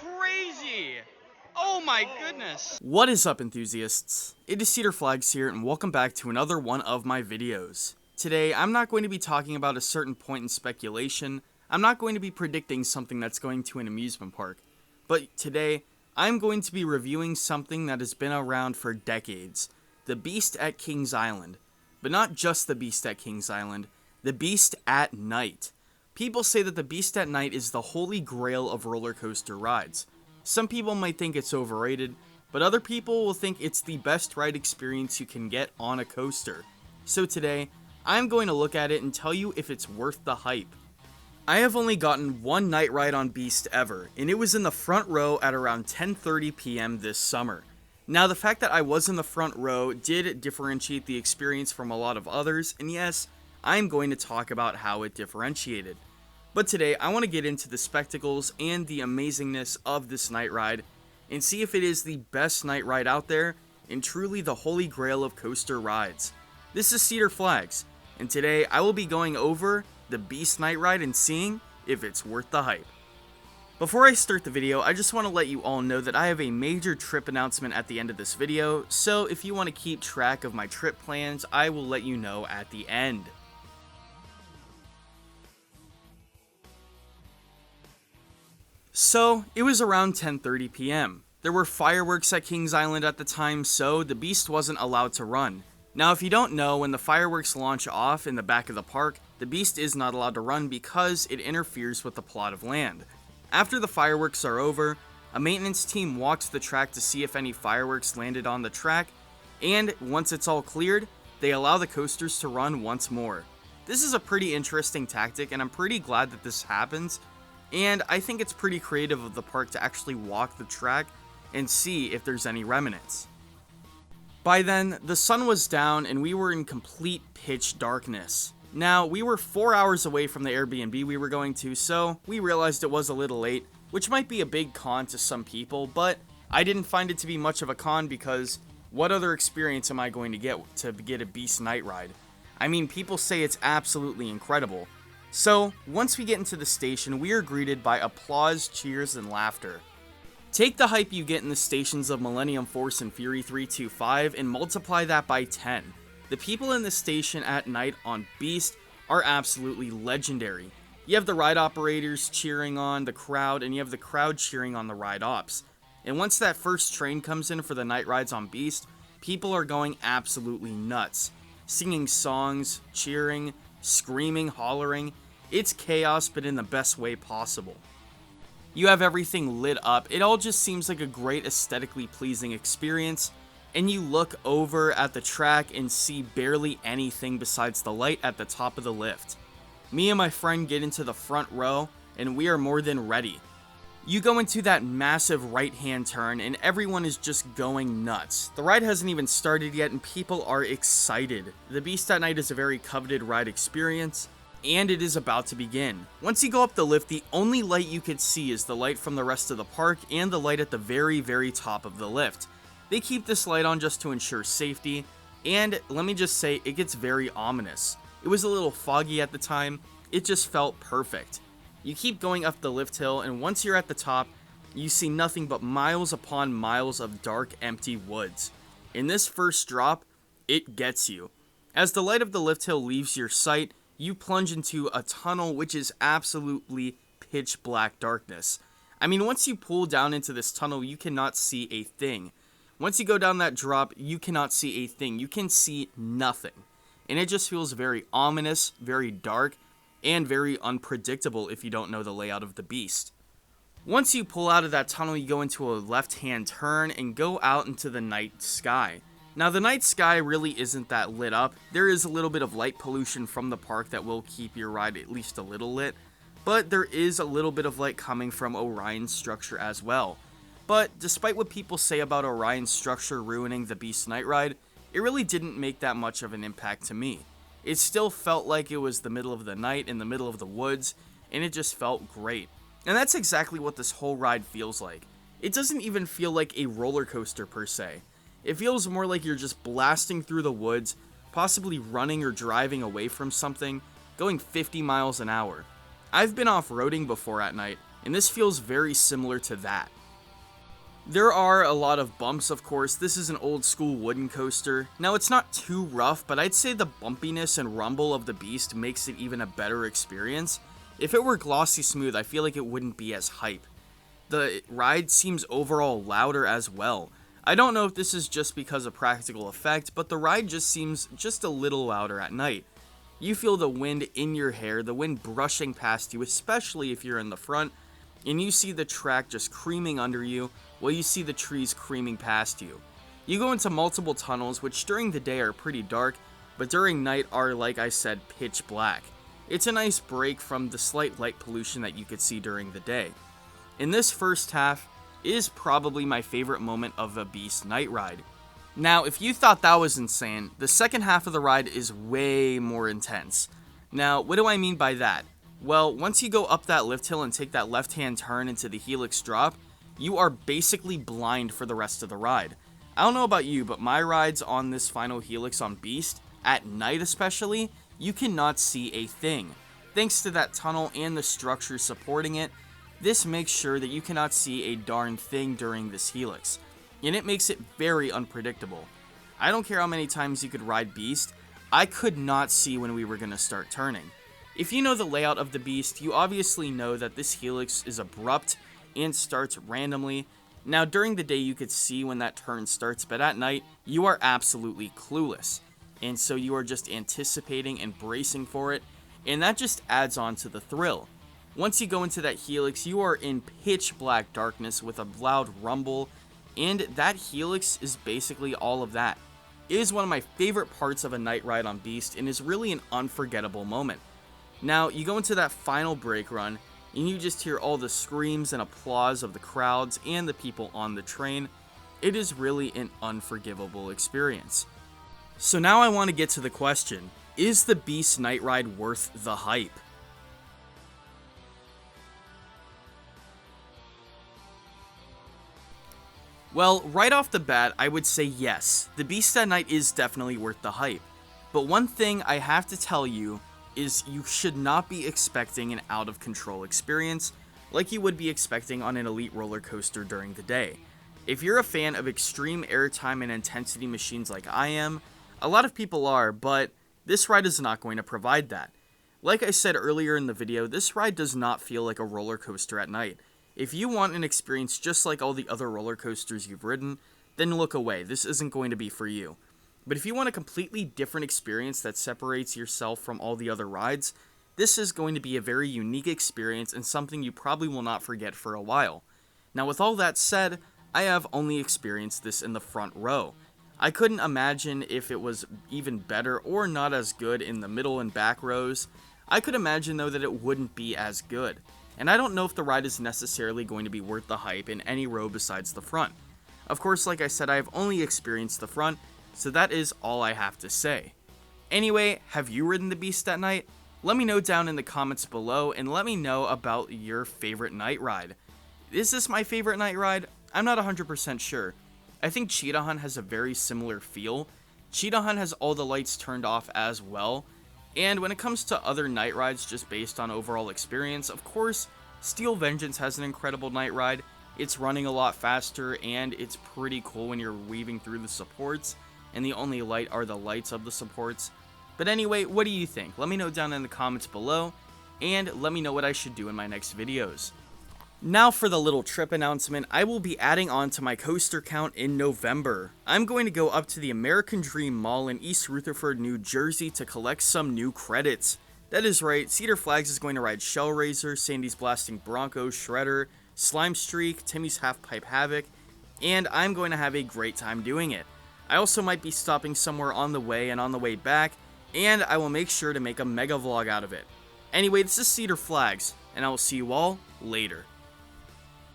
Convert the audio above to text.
crazy! Oh my goodness! What is up, enthusiasts? It is Cedar Flags here, and welcome back to another one of my videos. Today, I'm not going to be talking about a certain point in speculation. I'm not going to be predicting something that's going to an amusement park. But today, I'm going to be reviewing something that has been around for decades. The Beast at Kings Island. But not just the Beast at Kings Island, the Beast at Night. People say that the Beast at Night is the holy grail of roller coaster rides. Some people might think it's overrated, but other people will think it's the best ride experience you can get on a coaster. So today, I'm going to look at it and tell you if it's worth the hype. I have only gotten one night ride on Beast ever, and it was in the front row at around 10:30 p.m. this summer. Now, the fact that I was in the front row did differentiate the experience from a lot of others, and yes, I'm going to talk about how it differentiated. But today, I want to get into the spectacles and the amazingness of this night ride, and see if it is the best night ride out there, and truly the holy grail of coaster rides. This is Cedar Flags, and today I will be going over the Beast Night Ride and seeing if it's worth the hype. Before I start the video, I just want to let you all know that I have a major trip announcement at the end of this video, so if you want to keep track of my trip plans, I will let you know at the end. So, it was around 10:30 p.m. There were fireworks at Kings Island at the time, so the Beast wasn't allowed to run. Now, if you don't know, when the fireworks launch off in the back of the park, the Beast is not allowed to run because it interferes with the plot of land. After the fireworks are over, a maintenance team walks the track to see if any fireworks landed on the track, and once it's all cleared, they allow the coasters to run once more. This is a pretty interesting tactic, and I'm pretty glad that this happens, and I think it's pretty creative of the park to actually walk the track and see if there's any remnants. By then, the sun was down and we were in complete pitch darkness. Now, we were 4 hours away from the Airbnb we were going to, so we realized it was a little late, which might be a big con to some people, but I didn't find it to be much of a con because what other experience am I going to get a Beast Night Ride? I mean, people say it's absolutely incredible. So, once we get into the station, we are greeted by applause, cheers, and laughter. Take the hype you get in the stations of Millennium Force and Fury 325 and multiply that by 10. The people in the station at night on Beast are absolutely legendary. You have the ride operators cheering on the crowd, and you have the crowd cheering on the ride ops. And once that first train comes in for the night rides on Beast, people are going absolutely nuts. Singing songs, cheering, screaming, hollering. It's chaos, but in the best way possible. You have everything lit up. It all just seems like a great aesthetically pleasing experience, and you look over at the track and see barely anything besides the light at the top of the lift. Me and my friend get into the front row, and we are more than ready. You go into that massive right-hand turn, and everyone is just going nuts. The ride hasn't even started yet, and people are excited. The Beast at Night is a very coveted ride experience, and it is about to begin. Once you go up the lift, the only light you could see is the light from the rest of the park and the light at the very, very top of the lift. They keep this light on just to ensure safety, and let me just say, it gets very ominous. It was a little foggy at the time, it just felt perfect. You keep going up the lift hill, and once you're at the top, you see nothing but miles upon miles of dark, empty woods. In this first drop, it gets you. As the light of the lift hill leaves your sight, you plunge into a tunnel which is absolutely pitch black darkness. I mean, once you pull down into this tunnel, you cannot see a thing. Once you go down that drop, you cannot see a thing. You can see nothing. And it just feels very ominous, very dark, and very unpredictable if you don't know the layout of the Beast. Once you pull out of that tunnel, you go into a left-hand turn and go out into the night sky. Now, the night sky really isn't that lit up. There is a little bit of light pollution from the park that will keep your ride at least a little lit, but there is a little bit of light coming from Orion's structure as well. But despite what people say about Orion's structure ruining the Beast Night Ride, it really didn't make that much of an impact to me. It still felt like it was the middle of the night in the middle of the woods, and it just felt great. And that's exactly what this whole ride feels like. It doesn't even feel like a roller coaster per se. It feels more like you're just blasting through the woods, possibly running or driving away from something, going 50 miles an hour. I've been off-roading before at night, and this feels very similar to that. There are a lot of bumps, of course. This is an old school wooden coaster. Now, it's not too rough, but I'd say the bumpiness and rumble of the Beast makes it even a better experience. If it were glossy smooth, I feel like it wouldn't be as hype. The ride seems overall louder as well. I don't know if this is just because of practical effect, but the ride just seems just a little louder at night. You feel the wind in your hair, the wind brushing past you, especially if you're in the front, and you see the track just creaming under you, while you see the trees creaming past you. You go into multiple tunnels, which during the day are pretty dark, but during night are, like I said, pitch black. It's a nice break from the slight light pollution that you could see during the day. In this first half is probably my favorite moment of a Beast night ride. Now, if you thought that was insane, the second half of the ride is way more intense. Now, what do I mean by that? Well, once you go up that lift hill and take that left-hand turn into the Helix drop, you are basically blind for the rest of the ride. I don't know about you, but my rides on this final Helix on Beast, at night especially, you cannot see a thing. Thanks to that tunnel and the structure supporting it, this makes sure that you cannot see a darn thing during this Helix, and it makes it very unpredictable. I don't care how many times you could ride Beast, I could not see when we were going to start turning. If you know the layout of the Beast, you obviously know that this Helix is abrupt and starts randomly. Now, during the day you could see when that turn starts, but at night, you are absolutely clueless. And so you are just anticipating and bracing for it, and that just adds on to the thrill. Once you go into that Helix, you are in pitch black darkness with a loud rumble, and that Helix is basically all of that. It is one of my favorite parts of a night ride on Beast, and is really an unforgettable moment. Now, you go into that final brake run, and you just hear all the screams and applause of the crowds and the people on the train. It is really an unforgivable experience. So now I want to get to the question, is the Beast night ride worth the hype? Well, right off the bat, I would say yes, the Beast at night is definitely worth the hype. But one thing I have to tell you is you should not be expecting an out-of-control experience like you would be expecting on an elite roller coaster during the day. If you're a fan of extreme airtime and intensity machines like I am, a lot of people are, but this ride is not going to provide that. Like I said earlier in the video, this ride does not feel like a roller coaster at night. If you want an experience just like all the other roller coasters you've ridden, then look away, this isn't going to be for you. But if you want a completely different experience that separates yourself from all the other rides, this is going to be a very unique experience and something you probably will not forget for a while. Now, with all that said, I have only experienced this in the front row. I couldn't imagine if it was even better or not as good in the middle and back rows. I could imagine though that it wouldn't be as good. And I don't know if the ride is necessarily going to be worth the hype in any row besides the front. Of course, like I said, I have only experienced the front, so that is all I have to say. Anyway, have you ridden the Beast at night? Let me know down in the comments below, and let me know about your favorite night ride. Is this my favorite night ride? I'm not 100% sure. I think Cheetah Hunt has a very similar feel. Cheetah Hunt has all the lights turned off as well. And when it comes to other night rides just based on overall experience, of course, Steel Vengeance has an incredible night ride. It's running a lot faster, and it's pretty cool when you're weaving through the supports, and the only light are the lights of the supports. But anyway, what do you think? Let me know down in the comments below, and let me know what I should do in my next videos. Now for the little trip announcement, I will be adding on to my coaster count in November. I'm going to go up to the American Dream Mall in East Rutherford, New Jersey to collect some new credits. That is right, Cedar Flags is going to ride Shellraiser, Sandy's Blasting Bronco, Shredder, Slime Streak, Timmy's Half Pipe Havoc, and I'm going to have a great time doing it. I also might be stopping somewhere on the way and on the way back, and I will make sure to make a mega vlog out of it. Anyway, this is Cedar Flags, and I will see you all later.